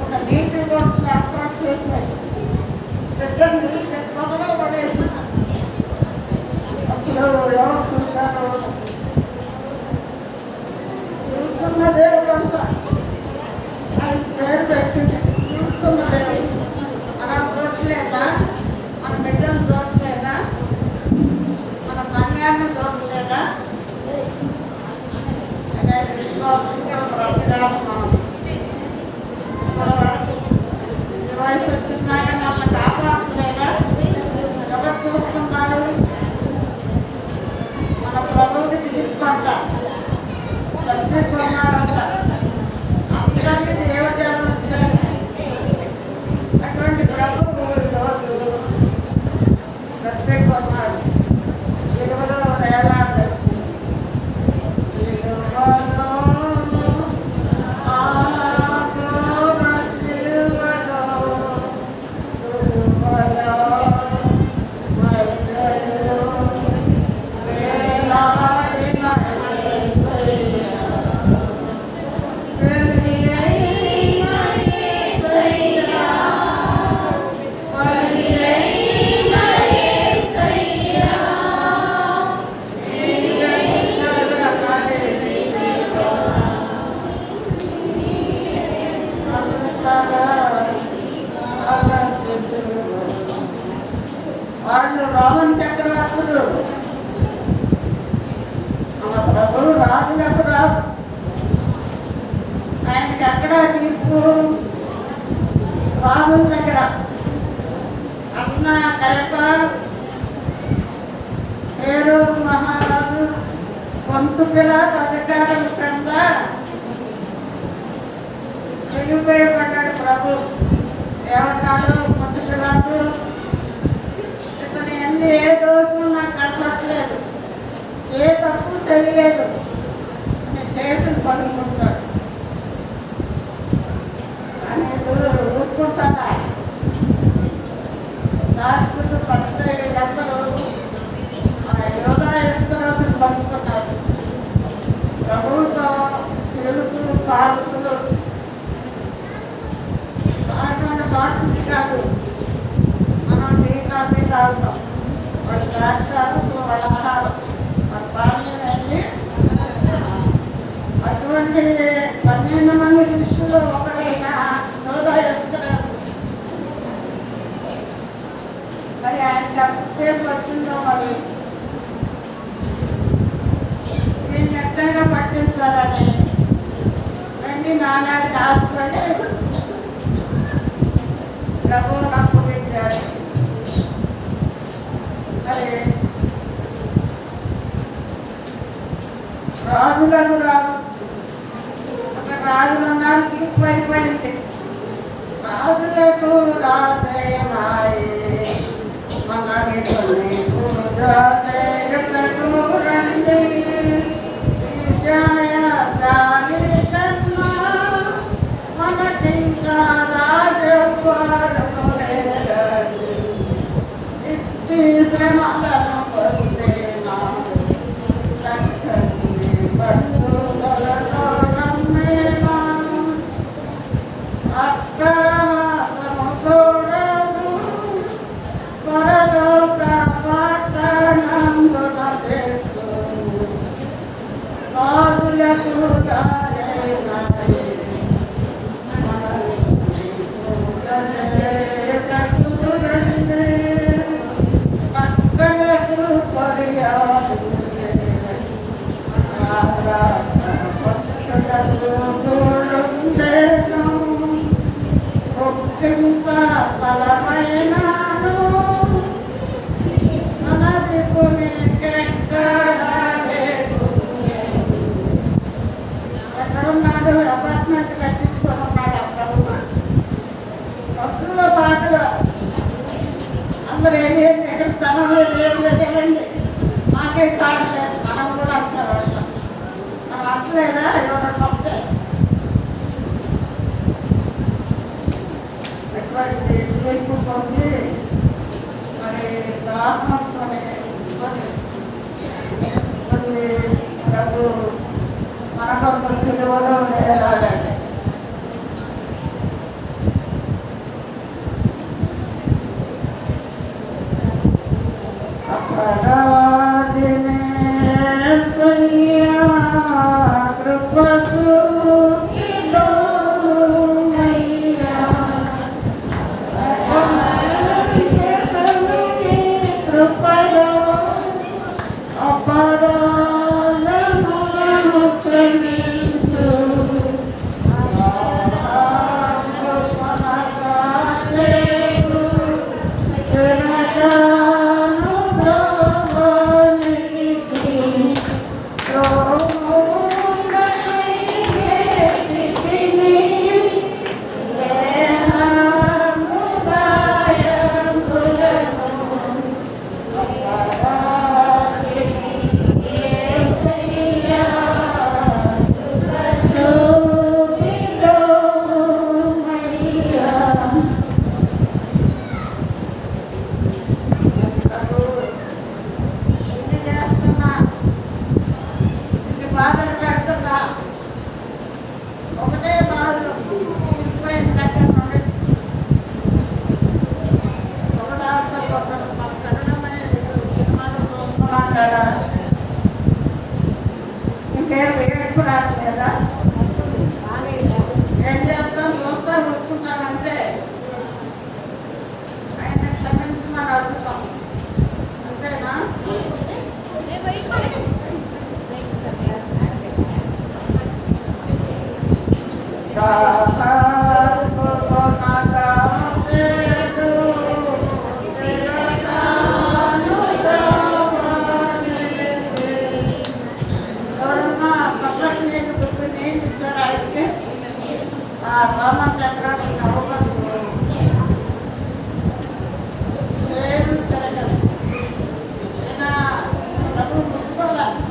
ఒక నీటి బొట్టుని ఏర్పాటు చేశాడు. బిడ్డను తీసుకెళ్ళి మొదలు పడేసి అప్పుడు ఎవరు చూశారు? చూస్తున్న దేవుడు అంట ఆయన పేరు పెట్టింది. చూస్తున్న దేవుడు మనం చూడలేదా? మన బిడ్డను చూడలేదా? మన సంఘాన్ని చూడలేదా? అదే విశ్వాసంగా బ్రతకాలి మనం. వరకు ఈ వయసు వచ్చిందాక నన్ను కాపాడలేదా? ఎవరు చూస్తున్నారు? మన ప్రభువుకి పిలుచుకుంట తప్పించుకున్నాడంట. అందరికీ దేవజనం వచ్చాడు. అటువంటి ప్రభువు ఈరోజు తప్పించుకున్నాడు. విలువలో వేలాడు. వాళ్ళు రోమన్ చక్రవర్తులు. మన ప్రభువు రాజులకు రాదు. ఆయనకి ఎక్కడ తీర్పు? రాజుల దగ్గర. అన్న కలప పేరు మహారాజు పొంతుపిలాతు అధికారం క్రింద చెలిపోయబడ్డాడు ప్రభు. ఏమన్నాడు పొంతుపిలాతు? ఏ దోషం నాకు కనపట్లేదు, ఏ తప్పు చేయలేదు, నేను చేయటం పడుకుంటాడు. కానీ ఊరుకుంటారా? శాస్త్రులు పరిశీలందరూ ఆ యోగా ఇస్తున్నది పడుకున్నారు. ప్రభుత్వ తెలుగులు పాలకులు అటువంటి బాటిల్స్ కాదు, మనం టీ కాఫీ తాగుతాం. వాళ్ళ ద్రాక్షారసం, వాళ్ళ ఆహారం, వాళ్ళ పాలన వెళ్ళి అటువంటి 12 మంది శిష్యులు ఒకడైనా యోగా చేస్తున్నారు. మరి ఆయనకి ఎంతసేపు వచ్చిందో మరి దీన్ని ఎట్లయినా పట్టించాలని వెండి నాణ్యానికి ఆశపడి ప్రభువు నాకు పుట్టించాడు. మరి రాజులకు రాదు. అక్కడ రాజులు ఉన్నారు, తీర్పు అయిపోయింది. రాజులకు రాజైనాయి మన రండి విజయశాలి కన్నా మనకింకా రాజవారు శ్రమలను పొందేనా రక్షణి పట్టుదలతో నమ్మేనా అట్టహాసముతోడను పరలోక పట్టణంబున తెచ్చు రాజులకు దారైనాయి స్థలమైనాను ఎక్కడున్నాడు? అపార్ట్మెంట్ కట్టించుకొని ఉన్నాడు ఆ ప్రభుత్వ బస్సులో పాటలు అందరూ ఎక్కడ స్థలం లేదు లేదండి, మాకే చాలలేదు మనం కూడా అంటారు. మనం అంటలేదా? ఎవరైనా వస్తే ఎటువంటి తీర్పు పొంది మరి దాహంతో ప్రభు మన కొరకు సిలువలో వేలాడండి. కృప చూపిలోమయ్యా. కృపలో అపరాధములను క్షమించు. ఒకటే బాధలు ఇరిగిపోయిన దగ్గర నుండి ఒకటాతో ఒకరు మన కరుణమైన సినిమాలు చూస్తున్నాం కదా. ఇంకేం వేడుకు రావట్లేదా? ఏం చేస్తాం? చూస్తా ఒప్పుకుంటాం అంతే. ఆయన క్షమించి మనం అడుగుతాం అంతేనా? రోమన్ చక్రాన్ని నవ్వుకొని చేరు చెరగదు. ఈయన ప్రభు ముట్టుకోవాలి.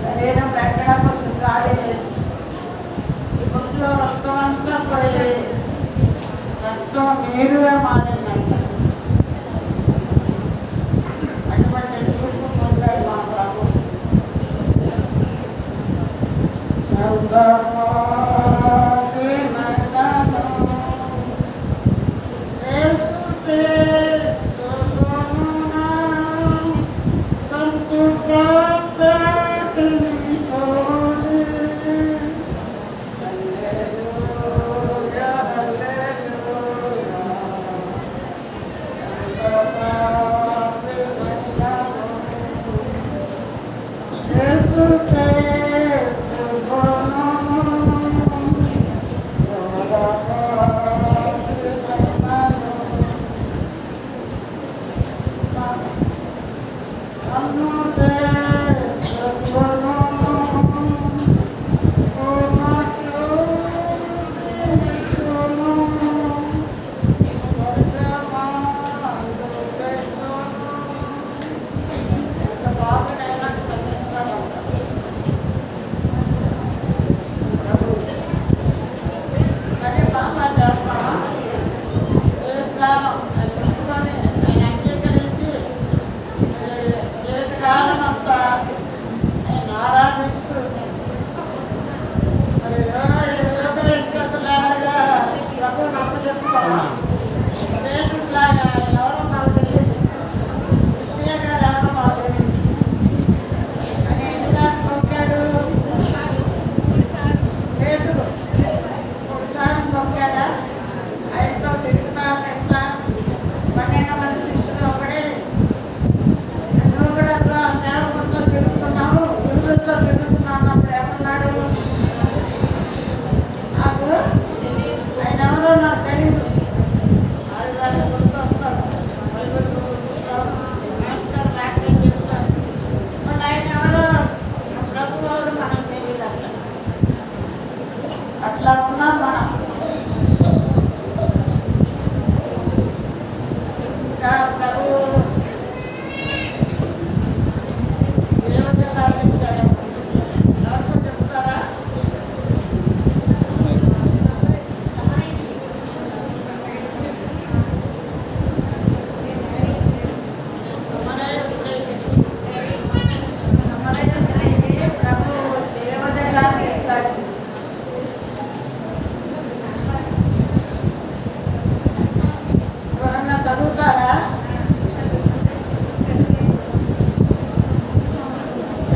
శరీరం ఎక్కడ కొంచెం గాలి లేదు. బుద్ధిలో రక్తం అంతా పోయి రక్తం నీరుగా మారిందంట. అటువంటి తీర్పు పొందాడు మా ప్రభు.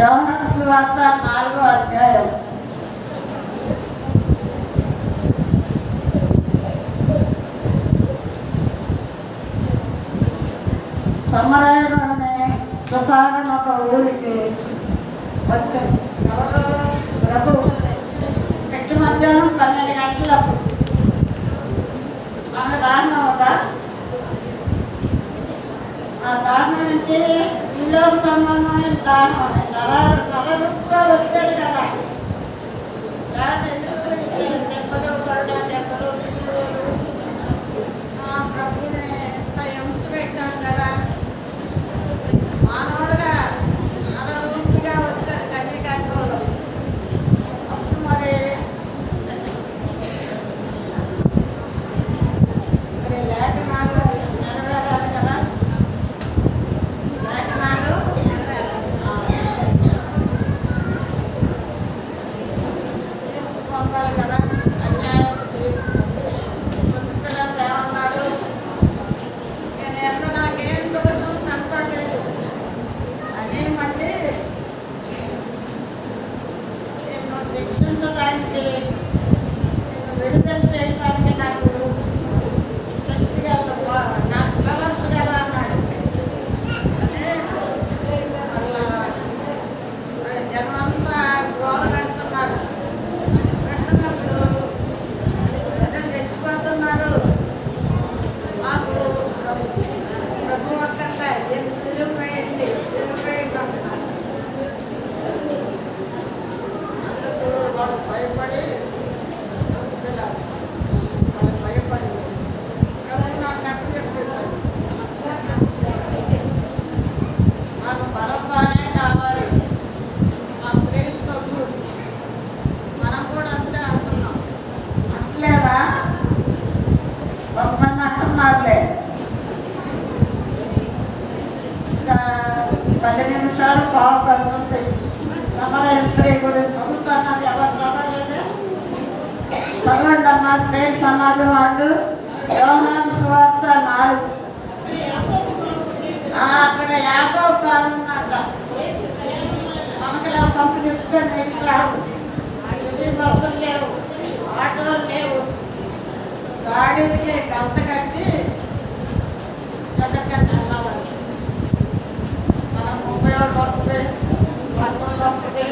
యోహాను సువార్త 4వ అధ్యాయం. సమరయుడనే సుకారణ ఒక ఊరికి వచ్చింది. ఎవరు? ప్రభు. పెట్టి మధ్యాహ్నం 12 గంటలప్పుడు మన దారుణం ఒక ఆ దారుణం అంటే ఈలోకి సంబంధమైన దారుణం. నర రూపాలు వచ్చాడు కదా, దెబ్బలు కరుణ దెబ్బలు ప్రభుని ఎంత హింస పెట్టాం కదా. మానవుడుగా నరరూపిగా వచ్చాడు కన్యకాత్మలో. అప్పుడు మరి లేఖనాలు నెరవేరాలి కదా. లేఖనాలు పొందాలి కదా. అన్యాయం పొందుతున్నాడు. ఏమన్నాడు? నేను ఎంత నాకేం దోషం కనపడలేదు అని మళ్ళీ నిన్ను శిక్షించడానికి, నిన్ను విడుదల చేయడానికి నాకు శక్తిగా నాకు కలర్స్ కదా అన్నాడు. అలా జనమంతా గోల పెడుతున్నారు. పెడుతున్నప్పుడు అందరూ రెచ్చిపోతున్నారు. మాకు ప్రభు ఒక్కసారి దీన్ని సిలువ వేయండి, సిలువ వేయండి అంటున్నారు. అందుకు వాళ్ళు భయపడి వాళ్ళు భయపడి ప్రభు నాకు తప్పు చెప్పేశారు. మాకు బరబ్బానే కావాలి, మా ప్లేస్ తప్పు. మనం కూడా అంతే అంటున్నాం. అంటలేదా? కొంతమంది అంటున్నారులే. ఇంకా 10 నిమిషాలు పావు పడుతుంది. సమరయ స్త్రీ గురించి చదువుతున్నారు. ఎవరు చదవలేదే? చదవండి అమ్మా. స్త్రీ సమాజం వాళ్ళు యోహాను సువార్త 4. అక్కడ యాకోబు కారు ఉందంట. మనకి పంపు చెప్తే నీకు రావు. ఇది బస్సులు లేవు, ఆటోలు లేవు. గాడికి గంత కట్టి ఎక్కడికైనా వెళ్ళాలండి. మనం 30 వస్తుంది, 10 వస్తుంది.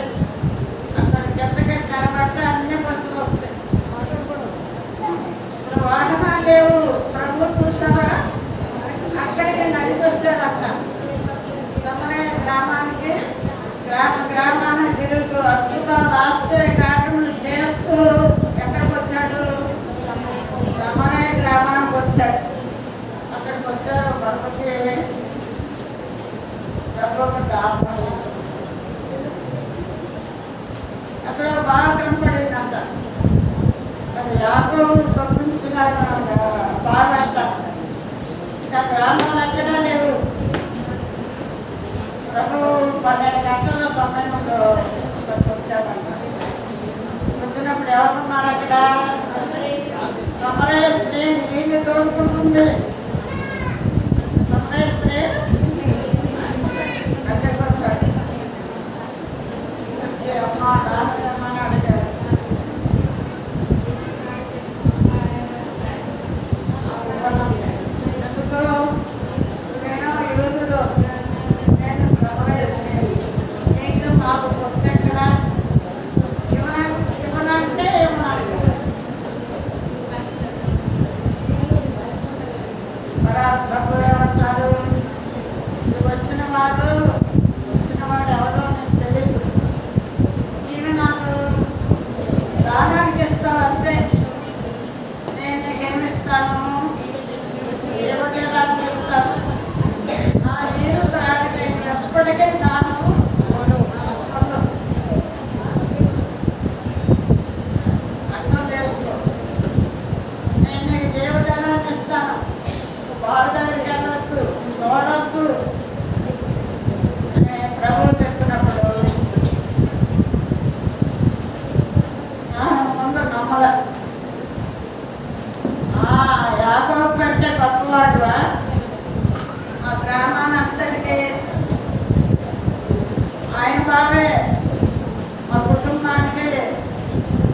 అక్కడ కిందకి నిలబడితే అన్ని బస్సులు వస్తాయి. ఇప్పుడు వాహనాలు లేవు. ప్రభు చూసారా? అక్కడికి నడిచి వచ్చారంట. సమరయ గ్రామానికి, గ్రామానికి తిరుగుతూ అద్భుతాలు ఆశ్చర్య కార్యములు చేస్తూ ఎక్కడికి వచ్చాడు? సమరయ గ్రామానికి వచ్చాడు. అక్కడికి వచ్చారు. ప్రభుకి దాపం అక్కడ బాగా కనపడిందంట. అది యాకోబు పంపించిన బాగా అంట. ఇంకా గ్రామాలు ఎక్కడా లేవు. ప్రభు 12 గంటల సమయంలో వచ్చాడంట. వచ్చినప్పుడు ఎవరున్నారు అక్కడ? సమరయ స్త్రీ నీళ్ళు తోడుకుంటుంది. సమరయ స్త్రీ దగ్గరకు వచ్చాడు. వచ్చి అమ్మ దాని అడిగాడు. ఎందుకు? నేను యూదుడు, నేను సమరయ స్త్రీ, నీకు మాకు పొత్తెక్కడ? ఇవ్వనంటే ఇవ్వనాలి. మరి ప్రభు ఏమంటారు? వచ్చిన వాడు ఎవరో నేను తెలియదు. ఈమె నాకు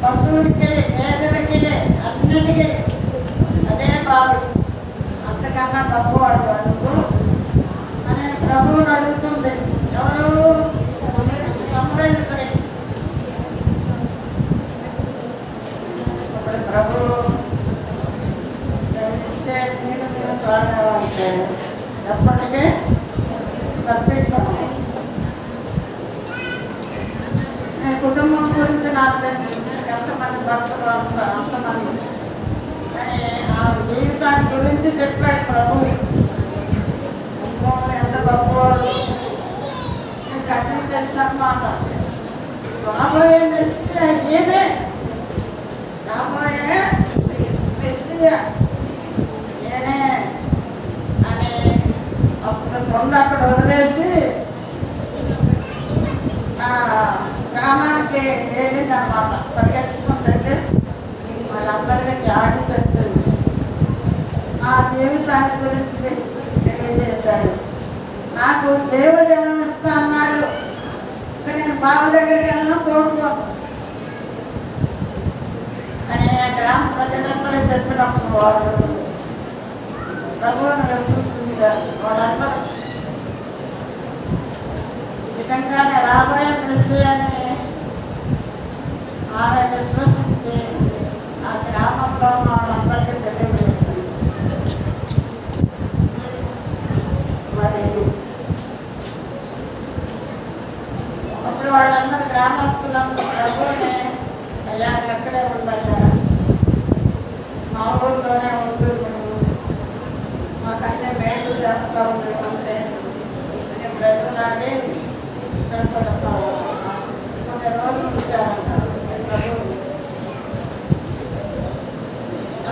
పశువులకి, గేదెలకి, అన్నిటికీ అదే బావి. అంతకన్నా గొప్పవాడు అనుకో అని ప్రభువుని అడుగుతుంది. ఎవరు? సంప్రదిస్తారు. ఇప్పుడు ప్రభువు ఇచ్చే నీరు తాగాలంటే ఎప్పటికీ తప్పిస్తాను. నేను కుటుంబం గురించి నాకు తెలుసు, ఎంతమంది భర్తలు అంతమంది, కానీ ఆ జీవితాన్ని గురించి చెప్పాడు ప్రభు. ఎంత గొప్పవాడు నీకు అన్నీ తెలుసు అన్నమాట. రాబోయే మెస్సియా నేనే, రాబోయే మెస్సియా నేనే అని అప్పుడు కొండ అక్కడ వదిలేసి గ్రామానికి వెళ్ళింది అన్నమాట. పరిగెత్తుకుంటే వాళ్ళందరికీ చాటి చెప్తుంది. నా జీవితాన్ని గురించి తెలియజేశాడు. నాకు దేవజనం ఇస్తా అన్నాడు. ఇంకా నేను బాబు దగ్గరికి వెళ్ళినా తోడుకో అని గ్రామ ప్రజలందరూ చెప్పినప్పుడు వాళ్ళు ప్రభువుని విశ్వసించారు. వాళ్ళందరూ విధంగానే రాబోయే మెస్సియాని ఆమె విశ్వసించి ఆ గ్రామంలో ఉన్న వాళ్ళందరికీ తెలియజేసింది. మరి అప్పుడు వాళ్ళందరూ గ్రామస్తులందరూ ప్రభువుని, అయ్యా ఎక్కడే ఉండయ్యా, మా ఊళ్ళోనే ఉండు, మాకన్నీ మేలు చేస్తూ ఉండేదంటే నేను బ్రతులాడి ఇక్కడ కొన్ని రోజులు ఉంచారంటారు.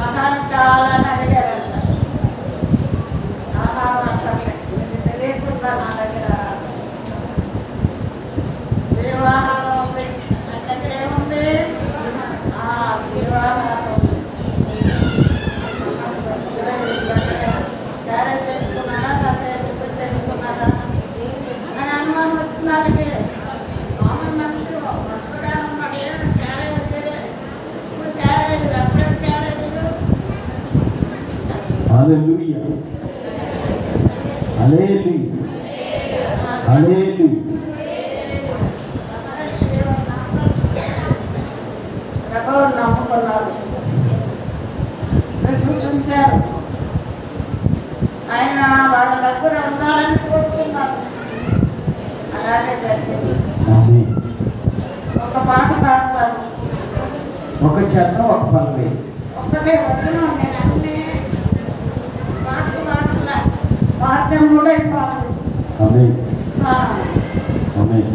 ఆహారం కావాలని అడిగారంట. ఆహారం అక్కర్లే, మీకు తెలియకుండా నా దగ్గర జీవాహారం ఉంది. నా దగ్గర ఏముంది? జీవాహారం ఉంది. క్యారెట్ తెచ్చుకున్నారా, అదే టిఫిన్ తెచ్చుకున్నారా అని అనుమానం వచ్చిన వాళ్ళకి మామూలు మనిషి ఒక్కడే ఉన్నాడు. ఏమి క్యారేజ్, ఇప్పుడు క్యారేజ్, అప్పుడే క్యారేజీలు. హల్లెలూయా, హల్లెలూయా, హల్లెలూయా. ప్రభువుని నమ్ముకున్నారు, విశ్వసించారు. ఆయన వాళ్ళ దగ్గర ఉండాలని కోరుతున్నారు. అలాగే జరిగింది. ఆమేన్. ఒక పాట పాడతాను. ఒక చరణం, ఒక పల్లవి. ఒక్కటే వచనం. నేను అన్ని పాటలు పాడలే, పాడితే మూడైపోవాలి. ఆమేన్, ఆమేన్.